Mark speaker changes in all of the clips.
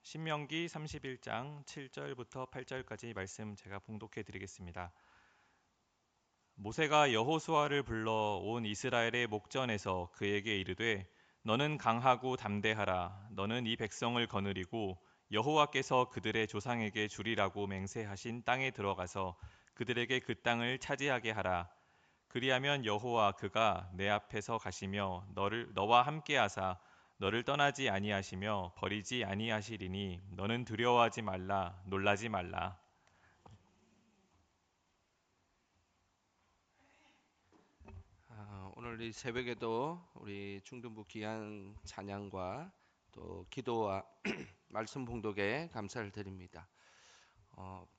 Speaker 1: 신명기 31장 7절부터 8절까지 말씀 제가 봉독해 드리겠습니다. 모세가 여호수아를 불러 온 이스라엘의 목전에서 그에게 이르되 너는 강하고 담대하라. 너는 이 백성을 거느리고 여호와께서 그들의 조상에게 주리라고 맹세하신 땅에 들어가서 그들에게 그 땅을 차지하게 하라. 그리하면 여호와 그가 내 앞에서 가시며 너와 함께 하사 너를 떠나지 아니하시며 버리지 아니하시리니 너는 두려워하지 말라 놀라지 말라.
Speaker 2: 오늘 이 새벽에도 우리 중등부 귀한 찬양과 또 기도와 말씀 봉독에 감사를 드립니다.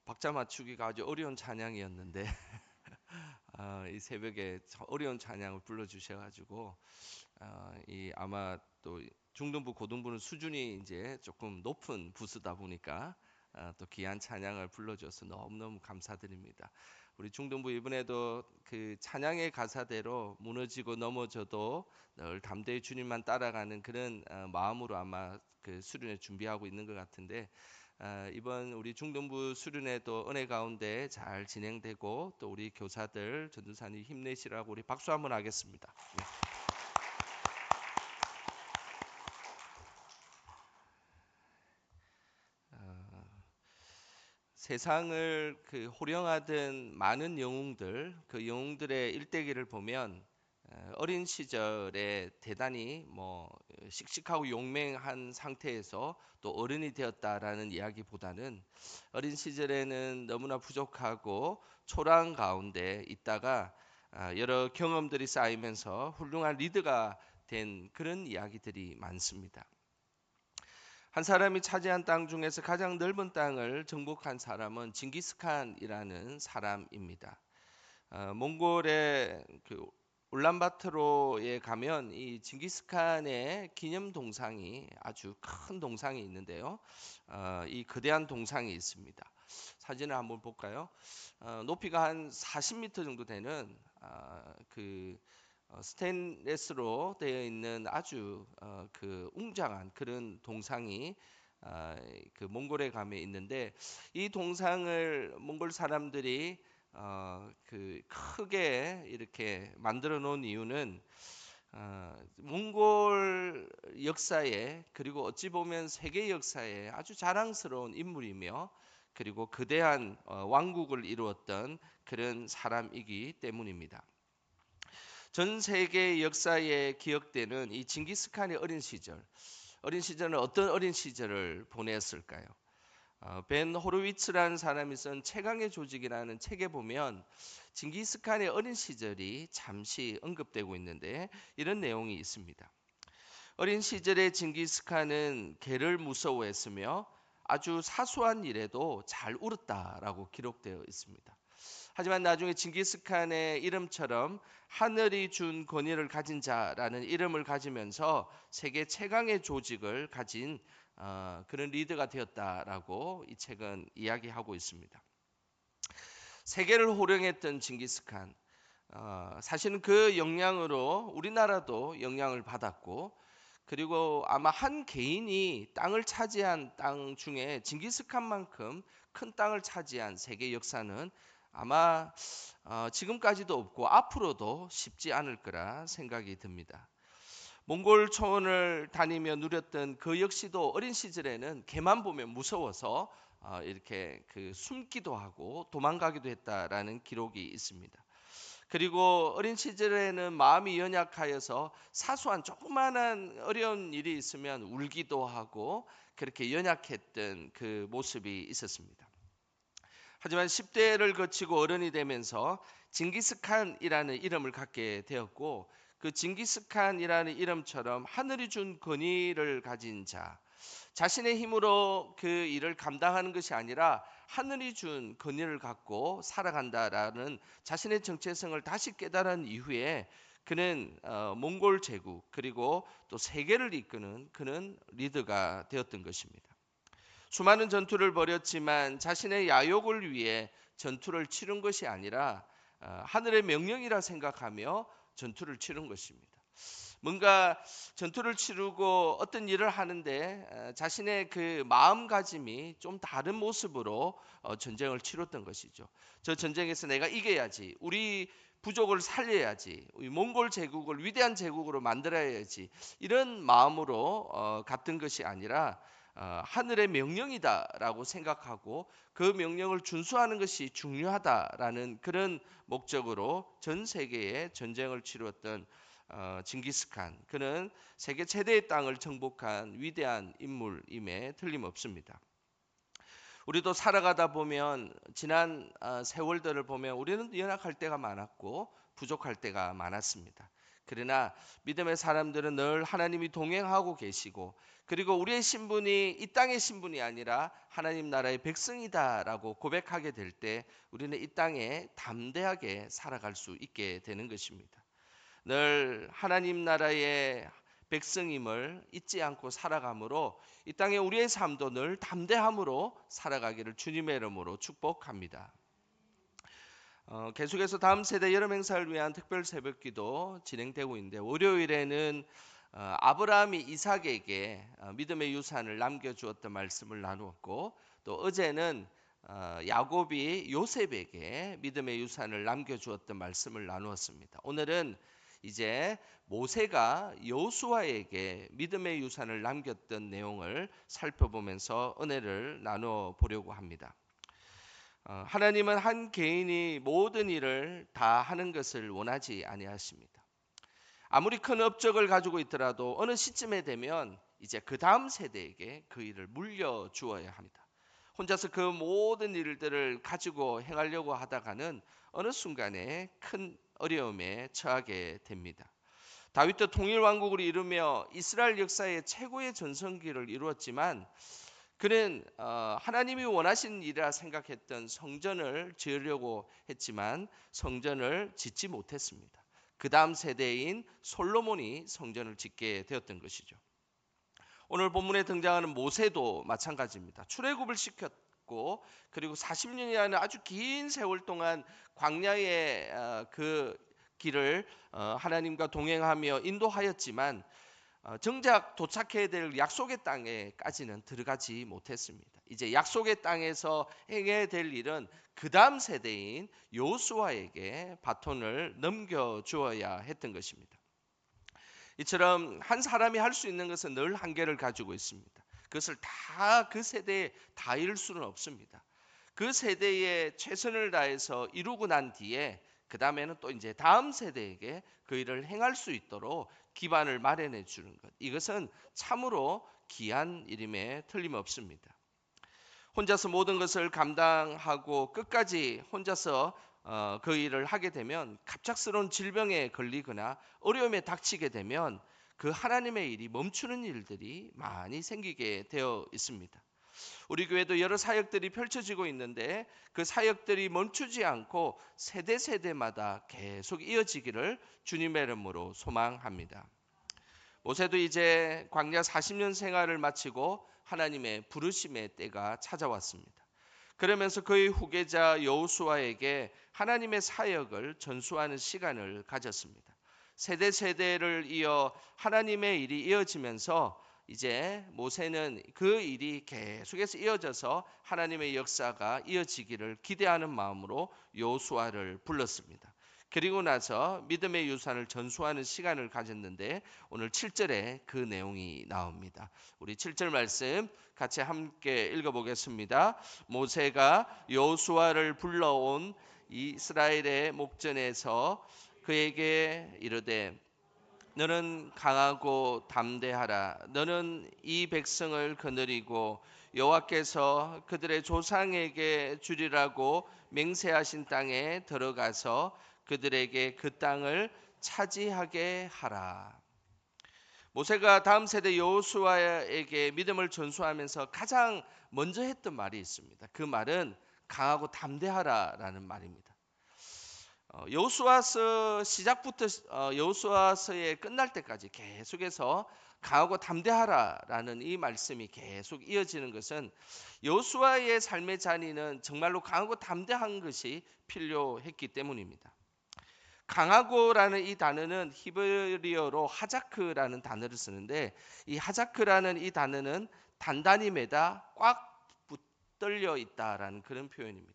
Speaker 2: 박자 맞추기가 아주 어려운 찬양이었는데 이 새벽에 어려운 찬양을 불러주셔가지고 이 아마 또 중등부 고등부는 수준이 이제 조금 높은 부수다 보니까 또 귀한 찬양을 불러줘서 너무너무 감사드립니다. 우리 중등부 이번에도 그 찬양의 가사대로 무너지고 넘어져도 늘 담대히 주님만 따라가는 그런 마음으로 아마 그 수련회 준비하고 있는 것 같은데 이번 우리 중등부 수련회도 은혜 가운데 잘 진행되고 또 우리 교사들 전도사님 힘내시라고 우리 박수 한번 하겠습니다. 네. 세상을 그 호령하던 많은 영웅들, 그 영웅들의 일대기를 보면 어린 시절에 대단히 뭐 씩씩하고 용맹한 상태에서 또 어른이 되었다라는 이야기보다는 어린 시절에는 너무나 부족하고 초라한 가운데 있다가 여러 경험들이 쌓이면서 훌륭한 리더가 된 그런 이야기들이 많습니다. 한 사람이 차지한 땅 중에서 가장 넓은 땅을 정복한 사람은 징기스칸이라는 사람입니다. 몽골의 그 울란바토르에 가면 이 징기스칸의 기념 동상이 아주 큰 동상이 있는데요. 이 거대한 동상이 있습니다. 사진을 한번 볼까요? 높이가 한 40m 정도 되는 그 스테인레스로 되어 있는 아주 그 웅장한 그런 동상이 그 몽골에 가면 있는데 이 동상을 몽골 사람들이 그 크게 이렇게 만들어 놓은 이유는 몽골 역사에 그리고 어찌 보면 세계 역사에 아주 자랑스러운 인물이며 그리고 거대한 왕국을 이루었던 그런 사람이기 때문입니다. 전 세계 역사에 기억되는 이 징기스칸의 어린 시절은 어떤 어린 시절을 보냈을까요? 벤 호르위츠라는 사람이 쓴 최강의 조직이라는 책에 보면 징기스칸의 어린 시절이 잠시 언급되고 있는데 이런 내용이 있습니다. 어린 시절의 징기스칸은 개를 무서워했으며 아주 사소한 일에도 잘 울었다라고 기록되어 있습니다. 하지만 나중에 징기스칸의 이름처럼 하늘이 준 권위를 가진 자라는 이름을 가지면서 세계 최강의 조직을 가진 그런 리더가 되었다라고 이 책은 이야기하고 있습니다. 세계를 호령했던 징기스칸, 사실은 그 영향으로 우리나라도 영향을 받았고 그리고 아마 한 개인이 땅을 차지한 땅 중에 징기스칸만큼 큰 땅을 차지한 세계 역사는 아마 지금까지도 없고 앞으로도 쉽지 않을 거라 생각이 듭니다. 몽골 초원을 다니며 누렸던 그 역시도 어린 시절에는 개만 보면 무서워서 이렇게 그 숨기도 하고 도망가기도 했다라는 기록이 있습니다. 그리고 어린 시절에는 마음이 연약하여서 사소한 조그마한 어려운 일이 있으면 울기도 하고 그렇게 연약했던 그 모습이 있었습니다. 하지만 10대를 거치고 어른이 되면서 징기스칸이라는 이름을 갖게 되었고 그 징기스칸이라는 이름처럼 하늘이 준 권위를 가진 자, 자신의 힘으로 그 일을 감당하는 것이 아니라 하늘이 준 권위를 갖고 살아간다라는 자신의 정체성을 다시 깨달은 이후에 그는 몽골 제국 그리고 또 세계를 이끄는 그는 리더가 되었던 것입니다. 수많은 전투를 벌였지만 자신의 야욕을 위해 전투를 치른 것이 아니라 하늘의 명령이라 생각하며 전투를 치른 것입니다. 뭔가 전투를 치르고 어떤 일을 하는데 자신의 그 마음가짐이 좀 다른 모습으로 전쟁을 치렀던 것이죠. 저 전쟁에서 내가 이겨야지, 우리 부족을 살려야지, 우리 몽골 제국을 위대한 제국으로 만들어야지, 이런 마음으로 갔던 것이 아니라 하늘의 명령이다라고 생각하고 그 명령을 준수하는 것이 중요하다라는 그런 목적으로 전 세계에 전쟁을 치루었던 징기스칸, 그는 세계 최대의 땅을 정복한 위대한 인물임에 틀림없습니다. 우리도 살아가다 보면 지난 세월들을 보면 우리는 연약할 때가 많았고 부족할 때가 많았습니다. 그러나 믿음의 사람들은 늘 하나님이 동행하고 계시고, 그리고 우리의 신분이 이 땅의 신분이 아니라 하나님 나라의 백성이다라고 고백하게 될 때 우리는 이 땅에 담대하게 살아갈 수 있게 되는 것입니다. 늘 하나님 나라의 백성임을 잊지 않고 살아가므로 이 땅에 우리의 삶도 늘 담대함으로 살아가기를 주님의 이름으로 축복합니다. 계속해서 다음 세대 여름 행사를 위한 특별 새벽기도 진행되고 있는데, 월요일에는 아브라함이 이삭에게 믿음의 유산을 남겨주었던 말씀을 나누었고, 또 어제는 야곱이 요셉에게 믿음의 유산을 남겨주었던 말씀을 나누었습니다. 오늘은 이제 모세가 여호수아에게 믿음의 유산을 남겼던 내용을 살펴보면서 은혜를 나누어 보려고 합니다. 하나님은 한 개인이 모든 일을 다 하는 것을 원하지 아니하십니다. 아무리 큰 업적을 가지고 있더라도 어느 시점에 되면 이제 그 다음 세대에게 그 일을 물려주어야 합니다. 혼자서 그 모든 일들을 가지고 행하려고 하다가는 어느 순간에 큰 어려움에 처하게 됩니다. 다윗도 통일 왕국을 이루며 이스라엘 역사의 최고의 전성기를 이루었지만, 그는 하나님이 원하신 일이라 생각했던 성전을 지으려고 했지만 성전을 짓지 못했습니다. 그 다음 세대인 솔로몬이 성전을 짓게 되었던 것이죠. 오늘 본문에 등장하는 모세도 마찬가지입니다. 출애굽을 시켰고, 그리고 40년이라는 아주 긴 세월 동안 광야의 그 길을 하나님과 동행하며 인도하였지만 정작 도착해야 될 약속의 땅에까지는 들어가지 못했습니다. 이제 약속의 땅에서 행해야 될 일은 그 다음 세대인 여호수아에게 바톤을 넘겨주어야 했던 것입니다. 이처럼 한 사람이 할 수 있는 것은 늘 한계를 가지고 있습니다. 그것을 다 그 세대에 다 이룰 수는 없습니다. 그 세대에 최선을 다해서 이루고 난 뒤에 그 다음에는 또 이제 다음 세대에게 그 일을 행할 수 있도록 기반을 마련해 주는 것, 이것은 참으로 귀한 일임에 틀림없습니다. 혼자서 모든 것을 감당하고 끝까지 혼자서 그 일을 하게 되면 갑작스러운 질병에 걸리거나 어려움에 닥치게 되면 그 하나님의 일이 멈추는 일들이 많이 생기게 되어 있습니다. 우리 교회도 여러 사역들이 펼쳐지고 있는데 그 사역들이 멈추지 않고 세대 세대마다 계속 이어지기를 주님의 이름으로 소망합니다. 모세도 이제 광야 40년 생활을 마치고 하나님의 부르심의 때가 찾아왔습니다. 그러면서 그의 후계자 여호수아에게 하나님의 사역을 전수하는 시간을 가졌습니다. 세대 세대를 이어 하나님의 일이 이어지면서 이제 모세는 그 일이 계속해서 이어져서 하나님의 역사가 이어지기를 기대하는 마음으로 여호수아를 불렀습니다. 그리고 나서 믿음의 유산을 전수하는 시간을 가졌는데 오늘 7절에 그 내용이 나옵니다. 우리 7절 말씀 같이 함께 읽어보겠습니다. 모세가 여호수아를 불러온 이스라엘의 목전에서 그에게 이르되 너는 강하고 담대하라. 너는 이 백성을 거느리고 여호와께서 그들의 조상에게 주리라고 맹세하신 땅에 들어가서 그들에게 그 땅을 차지하게 하라. 모세가 다음 세대 여호수아에게 믿음을 전수하면서 가장 먼저 했던 말이 있습니다. 그 말은 강하고 담대하라라는 말입니다. 여호수아서 시작부터 여호수아서에 끝날 때까지 계속해서 강하고 담대하라라는 이 말씀이 계속 이어지는 것은 여호수아의 삶의 잔이는 정말로 강하고 담대한 것이 필요했기 때문입니다. 강하고라는 이 단어는 히브리어로 하자크라는 단어를 쓰는데, 이 하자크라는 이 단어는 단단히 매다, 꽉 붙들려 있다라는 그런 표현입니다.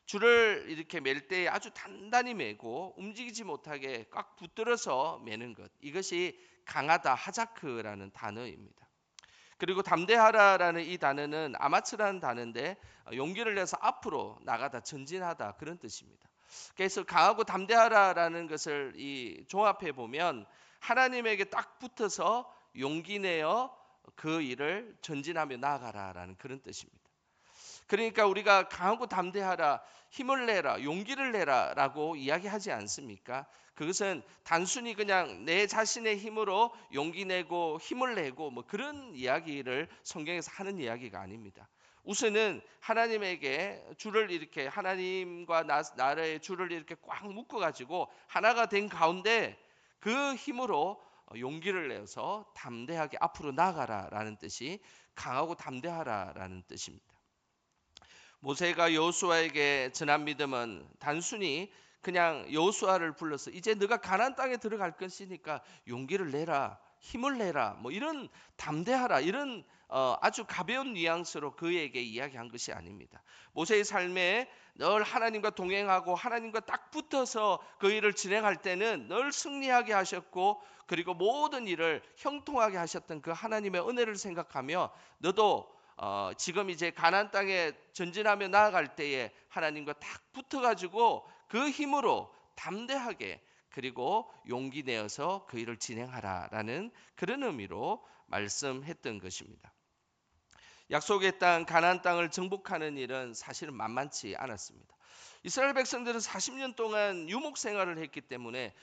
Speaker 2: 줄을 이렇게 맬 때 아주 단단히 매고 움직이지 못하게 꽉 붙들어서 매는 것, 이것이 강하다, 하자크라는 단어입니다. 그리고 담대하라라는 이 단어는 아마츠라는 단어인데, 용기를 내서 앞으로 나가다, 전진하다, 그런 뜻입니다. 그래서 강하고 담대하라라는 것을 이 종합해 보면 하나님에게 딱 붙어서 용기 내어 그 일을 전진하며 나아가라라는 그런 뜻입니다. 그러니까 우리가 강하고 담대하라, 힘을 내라, 용기를 내라라고 이야기하지 않습니까? 그것은 단순히 그냥 내 자신의 힘으로 용기 내고 힘을 내고 뭐 그런 이야기를 성경에서 하는 이야기가 아닙니다. 우선은 하나님에게 줄을 이렇게, 하나님과 나라의 줄을 이렇게 꽉 묶어 가지고 하나가 된 가운데 그 힘으로 용기를 내서 담대하게 앞으로 나가라라는 뜻이 강하고 담대하라라는 뜻입니다. 모세가 여호수아에게 전한 믿음은 단순히 그냥 여호수아를 불러서 이제 네가 가나안 땅에 들어갈 것이니까 용기를 내라, 힘을 내라, 뭐 이런, 담대하라, 이런 아주 가벼운 뉘앙스로 그에게 이야기한 것이 아닙니다. 모세의 삶에 늘 하나님과 동행하고 하나님과 딱 붙어서 그 일을 진행할 때는 늘 승리하게 하셨고, 그리고 모든 일을 형통하게 하셨던 그 하나님의 은혜를 생각하며 너도 지금 이제 가나안 땅에 전진하며 나아갈 때에 하나님과 딱 붙어가지고 그 힘으로 담대하게, 그리고 용기 내어서 그 일을 진행하라라는 그런 의미로 말씀했던 것입니다. 약속의 땅 가나안 땅을 정복하는 일은 사실은 만만치 않았습니다. 이스라엘 백성들은 40년 동안 유목 생활을 했기 때문에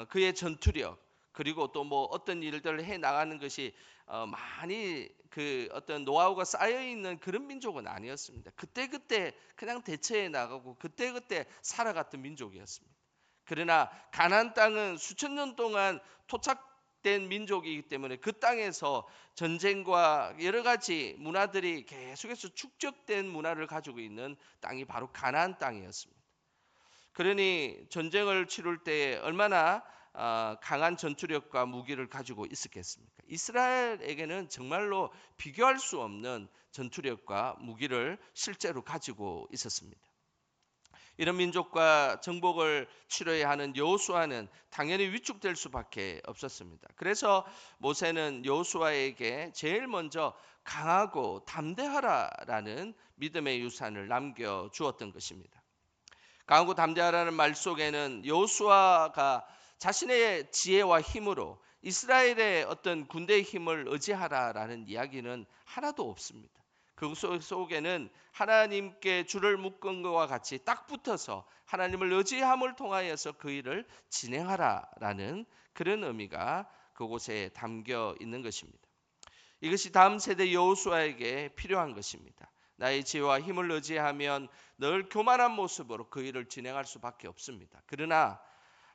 Speaker 2: 그의 전투력, 그리고 또 뭐 어떤 일들을 해 나가는 것이 많이 그 어떤 노하우가 쌓여 있는 그런 민족은 아니었습니다. 그때그때 그냥 대처해 나가고 그때그때 살아갔던 민족이었습니다. 그러나 가나안 땅은 수천 년 동안 토착된 민족이기 때문에 그 땅에서 전쟁과 여러 가지 문화들이 계속해서 축적된 문화를 가지고 있는 땅이 바로 가나안 땅이었습니다. 그러니 전쟁을 치룰 때에 얼마나 강한 전투력과 무기를 가지고 있었겠습니까? 이스라엘에게는 정말로 비교할 수 없는 전투력과 무기를 실제로 가지고 있었습니다. 이런 민족과 정복을 치러야 하는 여호수아는 당연히 위축될 수밖에 없었습니다. 그래서 모세는 여호수아에게 제일 먼저 강하고 담대하라라는 믿음의 유산을 남겨 주었던 것입니다. 강하고 담대하라는 말 속에는 여호수아가 자신의 지혜와 힘으로 이스라엘의 어떤 군대의 힘을 의지하라라는 이야기는 하나도 없습니다. 그 속에는 하나님께 줄을 묶은 것과 같이 딱 붙어서 하나님을 의지함을 통하여서 그 일을 진행하라라는 그런 의미가 그곳에 담겨 있는 것입니다. 이것이 다음 세대 여호수아에게 필요한 것입니다. 나의 지혜와 힘을 의지하면 늘 교만한 모습으로 그 일을 진행할 수밖에 없습니다. 그러나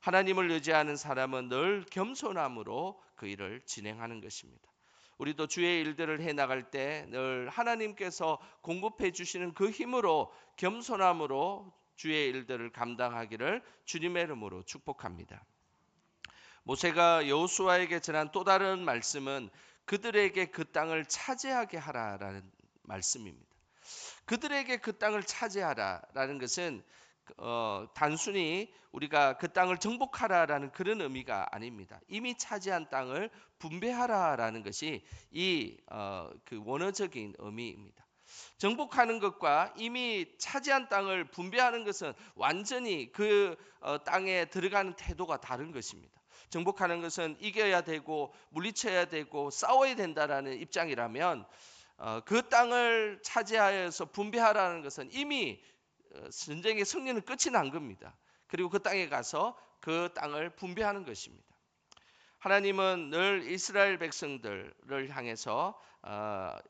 Speaker 2: 하나님을 의지하는 사람은 늘 겸손함으로 그 일을 진행하는 것입니다. 우리도 주의 일들을 해 나갈 때 늘 하나님께서 공급해 주시는 그 힘으로 겸손함으로 주의 일들을 감당하기를 주님의 이름으로 축복합니다. 모세가 여호수아에게 전한 또 다른 말씀은 그들에게 그 땅을 차지하게 하라라는 말씀입니다. 그들에게 그 땅을 차지하라라는 것은 단순히 우리가 그 땅을 정복하라라는 그런 의미가 아닙니다. 이미 차지한 땅을 분배하라라는 것이 그 원어적인 의미입니다. 정복하는 것과 이미 차지한 땅을 분배하는 것은 완전히 그 땅에 들어가는 태도가 다른 것입니다. 정복하는 것은 이겨야 되고 물리쳐야 되고 싸워야 된다라는 입장이라면, 그 땅을 차지하여서 분배하라는 것은 이미 전쟁의 승리는 끝이 난 겁니다. 그리고 그 땅에 가서 그 땅을 분배하는 것입니다. 하나님은 늘 이스라엘 백성들을 향해서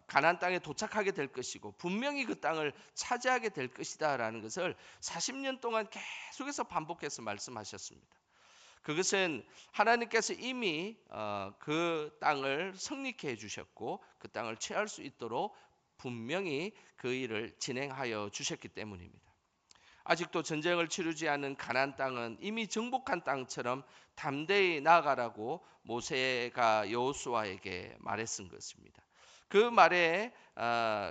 Speaker 2: 가나안 땅에 도착하게 될 것이고 분명히 그 땅을 차지하게 될 것이다라는 것을 40년 동안 계속해서 반복해서 말씀하셨습니다. 그것은 하나님께서 이미 그 땅을 성립케 해주셨고 그 땅을 취할 수 있도록 분명히 그 일을 진행하여 주셨기 때문입니다. 아직도 전쟁을 치르지 않은 가나안 땅은 이미 정복한 땅처럼 담대히 나아가라고 모세가 여호수아에게 말했은 것입니다. 그 말의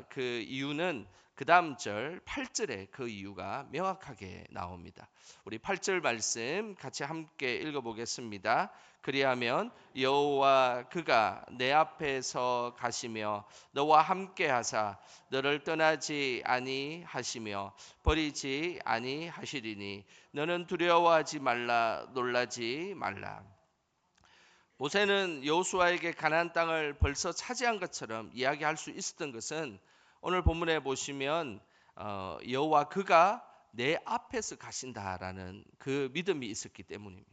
Speaker 2: 그 이유는 그 다음 절 8절에 그 이유가 명확하게 나옵니다. 우리 8절 말씀 같이 함께 읽어보겠습니다. 그리하면 여호와 그가 내 앞에서 가시며 너와 함께 하사 너를 떠나지 아니하시며 버리지 아니하시리니 너는 두려워하지 말라 놀라지 말라. 모세는 여호수아에게 가나안 땅을 벌써 차지한 것처럼 이야기할 수 있었던 것은 오늘 본문에 보시면 여호와 그가 내 앞에서 가신다라는 그 믿음이 있었기 때문입니다.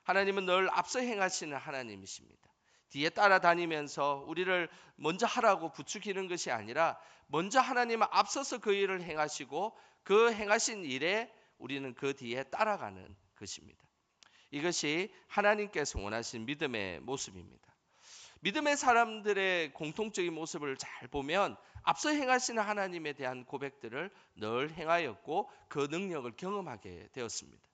Speaker 2: 하나님은 늘 앞서 행하시는 하나님이십니다. 뒤에 따라다니면서 우리를 먼저 하라고 부추기는 것이 아니라 먼저 하나님은 앞서서 그 일을 행하시고 그 행하신 일에 우리는 그 뒤에 따라가는 것입니다. 이것이 하나님께서 원하신 믿음의 모습입니다. 믿음의 사람들의 공통적인 모습을 잘 보면 앞서 행하시는 하나님에 대한 고백들을 늘 행하였고 그 능력을 경험하게 되었습니다.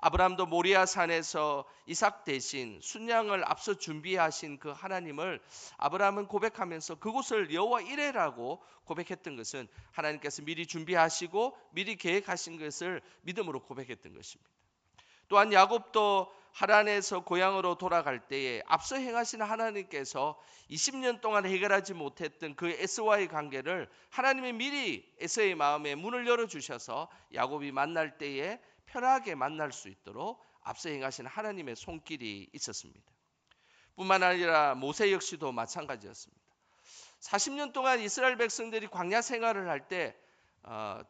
Speaker 2: 아브라함도 모리아 산에서 이삭 대신 순양을 앞서 준비하신 그 하나님을 아브라함은 고백하면서 그곳을 여호와 이레라고 고백했던 것은 하나님께서 미리 준비하시고 미리 계획하신 것을 믿음으로 고백했던 것입니다. 또한 야곱도 하란에서 고향으로 돌아갈 때에 앞서 행하신 하나님께서 20년 동안 해결하지 못했던 그 에서와의 관계를 하나님이 미리 에서의 마음에 문을 열어주셔서 야곱이 만날 때에 편하게 만날 수 있도록 앞서 행하신 하나님의 손길이 있었습니다. 뿐만 아니라 모세 역시도 마찬가지였습니다. 40년 동안 이스라엘 백성들이 광야 생활을 할 때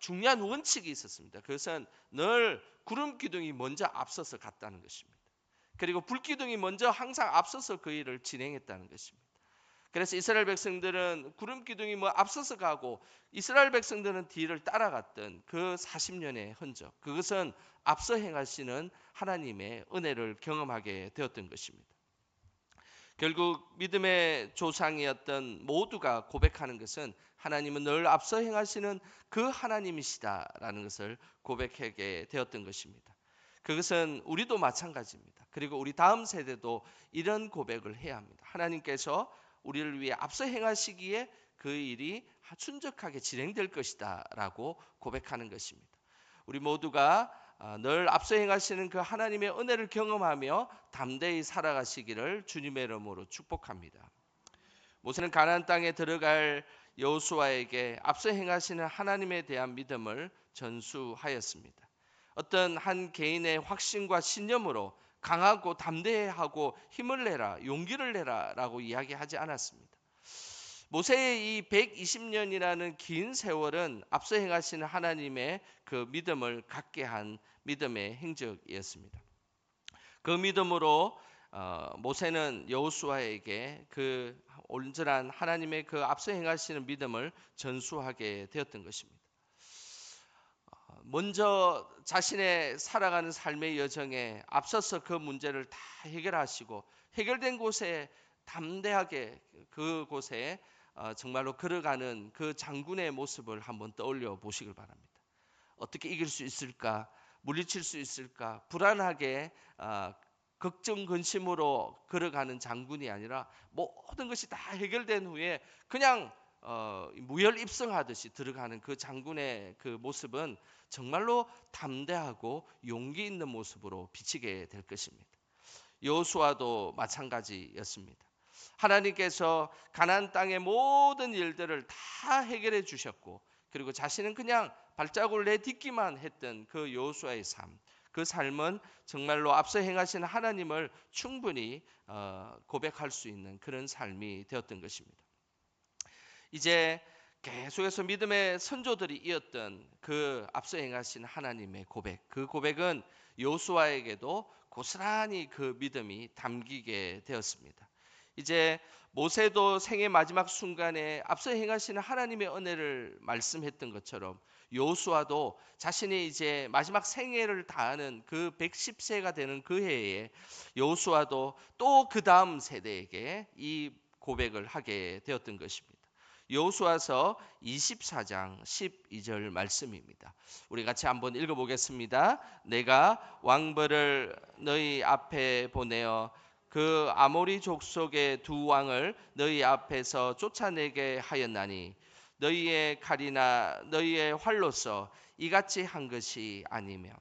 Speaker 2: 중요한 원칙이 있었습니다. 그것은 늘 구름 기둥이 먼저 앞서서 갔다는 것입니다. 그리고 불 기둥이 먼저 항상 앞서서 그 일을 진행했다는 것입니다. 그래서 이스라엘 백성들은 구름 기둥이 앞서서 가고 이스라엘 백성들은 뒤를 따라갔던 그 40년의 흔적, 그것은 앞서 행하시는 하나님의 은혜를 경험하게 되었던 것입니다. 결국 믿음의 조상이었던 모두가 고백하는 것은 하나님은 늘 앞서 행하시는 그 하나님이시다라는 것을 고백하게 되었던 것입니다. 그것은 우리도 마찬가지입니다. 그리고 우리 다음 세대도 이런 고백을 해야 합니다. 하나님께서 우리를 위해 앞서 행하시기에 그 일이 순적하게 진행될 것이다 라고 고백하는 것입니다. 우리 모두가 늘 앞서 행하시는 그 하나님의 은혜를 경험하며 담대히 살아가시기를 주님의 이름으로 축복합니다. 모세는 가나안 땅에 들어갈 여호수아에게 앞서 행하시는 하나님에 대한 믿음을 전수하였습니다. 어떤 한 개인의 확신과 신념으로 강하고 담대하고 힘을 내라, 용기를 내라라고 이야기하지 않았습니다. 모세의 이 120년이라는 긴 세월은 앞서 행하시는 하나님의 그 믿음을 갖게 한 믿음의 행적이었습니다. 그 믿음으로 모세는 여호수아에게 그 온전한 하나님의 그 앞서 행하시는 믿음을 전수하게 되었던 것입니다. 먼저 자신의 살아가는 삶의 여정에 앞서서 그 문제를 다 해결하시고 해결된 곳에 담대하게 그곳에 정말로 걸어가는 그 장군의 모습을 한번 떠올려 보시길 바랍니다. 어떻게 이길 수 있을까? 물리칠 수 있을까? 불안하게 걱정 근심으로 걸어가는 장군이 아니라 모든 것이 다 해결된 후에 그냥 무혈입성하듯이 들어가는 그 장군의 그 모습은 정말로 담대하고 용기 있는 모습으로 비치게 될 것입니다. 여호수아도 마찬가지였습니다. 하나님께서 가나안 땅의 모든 일들을 다 해결해 주셨고 그리고 자신은 그냥 발자국을 내딛기만 했던 그 여호수아의 삶, 그 삶은 정말로 앞서 행하신 하나님을 충분히 고백할 수 있는 그런 삶이 되었던 것입니다. 이제 계속해서 믿음의 선조들이 이었던 그 앞서 행하신 하나님의 고백, 그 고백은 여호수아에게도 고스란히 그 믿음이 담기게 되었습니다. 이제 모세도 생의 마지막 순간에 앞서 행하시는 하나님의 은혜를 말씀했던 것처럼 여호수아도 자신이 이제 마지막 생애를 다하는 그 110세가 되는 그 해에 여호수아도 또 그 다음 세대에게 이 고백을 하게 되었던 것입니다. 여호수아서 24장 12절 말씀입니다. 우리 같이 한번 읽어보겠습니다. 내가 왕벌을 너희 앞에 보내어 그 아모리 족속의 두 왕을 너희 앞에서 쫓아내게 하였나니 너희의 칼이나 너희의 활로서 이같이 한 것이 아니며.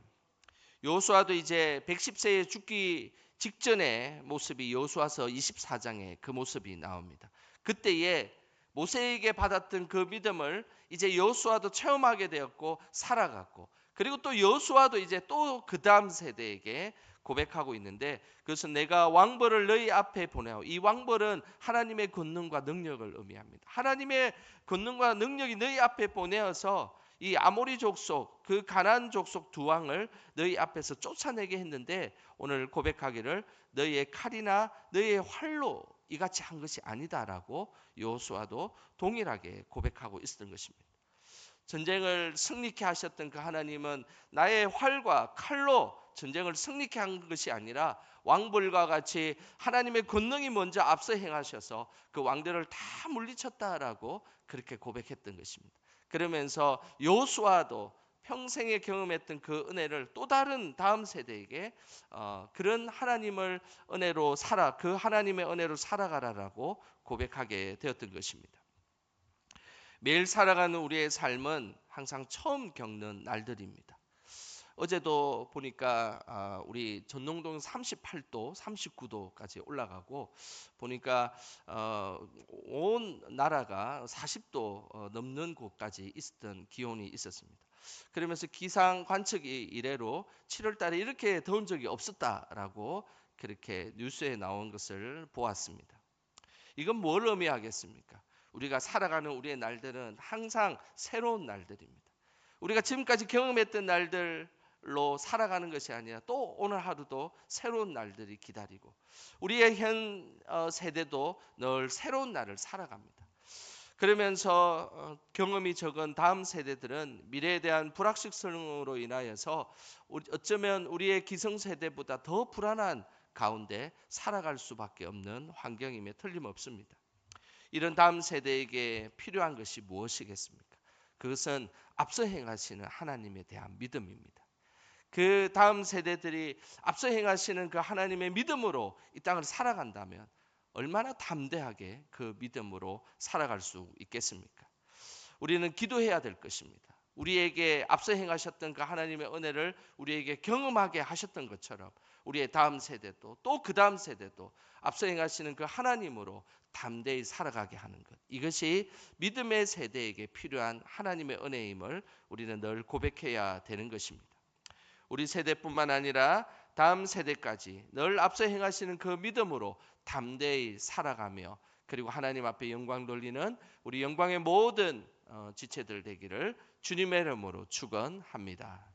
Speaker 2: 여호수아도 이제 110세에 죽기 직전의 모습이 여호수아서 24장에 그 모습이 나옵니다. 그때에 모세에게 받았던 그 믿음을 이제 여호수아도 체험하게 되었고 살아갔고, 그리고 또 여호수아도 이제 또 그 다음 세대에게 고백하고 있는데, 그것은 내가 왕벌을 너희 앞에 보내어. 이 왕벌은 하나님의 권능과 능력을 의미합니다. 하나님의 권능과 능력이 너희 앞에 보내어서 이 아모리 족속, 그 가나안 족속 두 왕을 너희 앞에서 쫓아내게 했는데, 오늘 고백하기를 너희의 칼이나 너희의 활로 이같이 한 것이 아니다라고 여호수아도 동일하게 고백하고 있었던 것입니다. 전쟁을 승리케 하셨던 그 하나님은 나의 활과 칼로 전쟁을 승리케 한 것이 아니라 왕벌과 같이 하나님의 권능이 먼저 앞서 행하셔서 그 왕들을 다 물리쳤다라고 그렇게 고백했던 것입니다. 그러면서 여호수아도 평생에 경험했던 그 은혜를 또 다른 다음 세대에게 그런 하나님을 은혜로 살아, 그 하나님의 은혜로 살아가라라고 고백하게 되었던 것입니다. 매일 살아가는 우리의 삶은 항상 처음 겪는 날들입니다. 어제도 보니까 우리 전농동 38도, 39도까지 올라가고, 보니까 온 나라가 40도 넘는 곳까지 있었던 기온이 있었습니다. 그러면서 기상 관측이 이래로 7월 달에 이렇게 더운 적이 없었다라고 그렇게 뉴스에 나온 것을 보았습니다. 이건 뭘 의미하겠습니까? 우리가 살아가는 우리의 날들은 항상 새로운 날들입니다. 우리가 지금까지 경험했던 날들로 살아가는 것이 아니라 또 오늘 하루도 새로운 날들이 기다리고, 우리의 현 세대도 늘 새로운 날을 살아갑니다. 그러면서 경험이 적은 다음 세대들은 미래에 대한 불확실성으로 인하여서 어쩌면 우리의 기성세대보다 더 불안한 가운데 살아갈 수밖에 없는 환경임에 틀림없습니다. 이런 다음 세대에게 필요한 것이 무엇이겠습니까? 그것은 앞서 행하시는 하나님에 대한 믿음입니다. 그 다음 세대들이 앞서 행하시는 그 하나님의 믿음으로 이 땅을 살아간다면 얼마나 담대하게 그 믿음으로 살아갈 수 있겠습니까? 우리는 기도해야 될 것입니다. 우리에게 앞서 행하셨던 그 하나님의 은혜를 우리에게 경험하게 하셨던 것처럼 우리의 다음 세대도 또 그 다음 세대도 앞서 행하시는 그 하나님으로 담대히 살아가게 하는 것, 이것이 믿음의 세대에게 필요한 하나님의 은혜임을 우리는 늘 고백해야 되는 것입니다. 우리 세대뿐만 아니라 다음 세대까지 늘 앞서 행하시는 그 믿음으로 담대히 살아가며, 그리고 하나님 앞에 영광 돌리는 우리 영광의 모든 지체들 되기를 주님의 이름으로 축원합니다.